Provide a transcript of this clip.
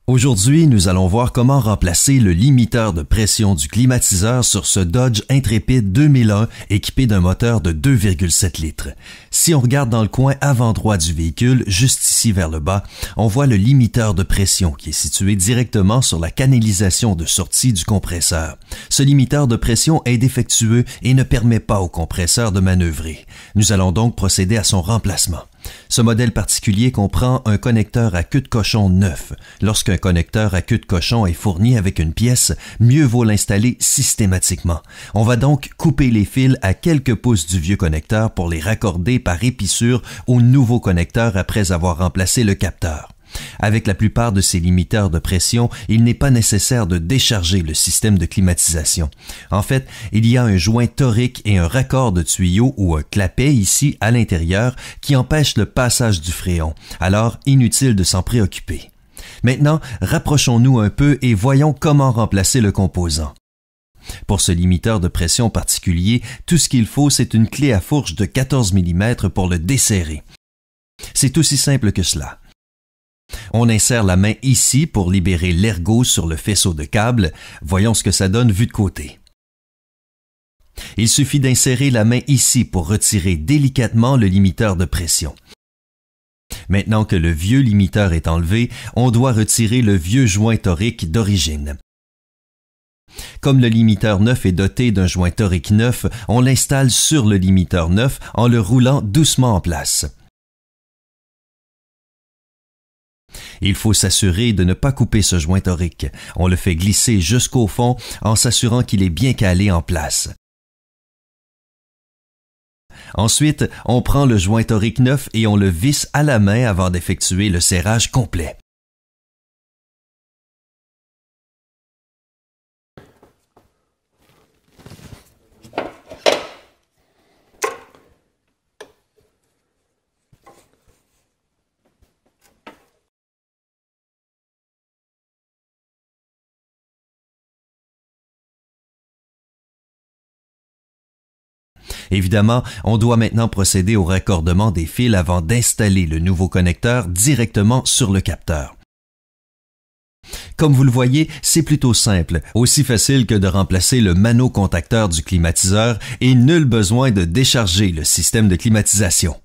Aujourd'hui, nous allons voir comment remplacer le limiteur de pression du climatiseur sur ce Dodge Intrepid 2001 équipé d'un moteur de 2,7 litres. Si on regarde dans le coin avant droit du véhicule, juste ici vers le bas, on voit le limiteur de pression qui est situé directement sur la canalisation de sortie du compresseur. Ce limiteur de pression est défectueux et ne permet pas au compresseur de manœuvrer. Nous allons donc procéder à son remplacement. Ce modèle particulier comprend un connecteur à queue de cochon neuf. Lorsqu'un connecteur à queue de cochon est fourni avec une pièce, mieux vaut l'installer systématiquement. On va donc couper les fils à quelques pouces du vieux connecteur pour les raccorder par épissure au nouveau connecteur après avoir remplacé le capteur. Avec la plupart de ces limiteurs de pression, il n'est pas nécessaire de décharger le système de climatisation. En fait, il y a un joint torique et un raccord de tuyau ou un clapet ici à l'intérieur qui empêche le passage du fréon, alors inutile de s'en préoccuper. Maintenant, rapprochons-nous un peu et voyons comment remplacer le composant. Pour ce limiteur de pression particulier, tout ce qu'il faut, c'est une clé à fourche de 14 mm pour le desserrer. C'est aussi simple que cela. On insère la main ici pour libérer l'ergot sur le faisceau de câble. Voyons ce que ça donne vu de côté. Il suffit d'insérer la main ici pour retirer délicatement le limiteur de pression. Maintenant que le vieux limiteur est enlevé, on doit retirer le vieux joint torique d'origine. Comme le limiteur neuf est doté d'un joint torique neuf, on l'installe sur le limiteur neuf en le roulant doucement en place. Il faut s'assurer de ne pas couper ce joint torique. On le fait glisser jusqu'au fond en s'assurant qu'il est bien calé en place. Ensuite, on prend le joint torique neuf et on le visse à la main avant d'effectuer le serrage complet. Évidemment, on doit maintenant procéder au raccordement des fils avant d'installer le nouveau connecteur directement sur le capteur. Comme vous le voyez, c'est plutôt simple, aussi facile que de remplacer le manocontacteur du climatiseur et nul besoin de décharger le système de climatisation.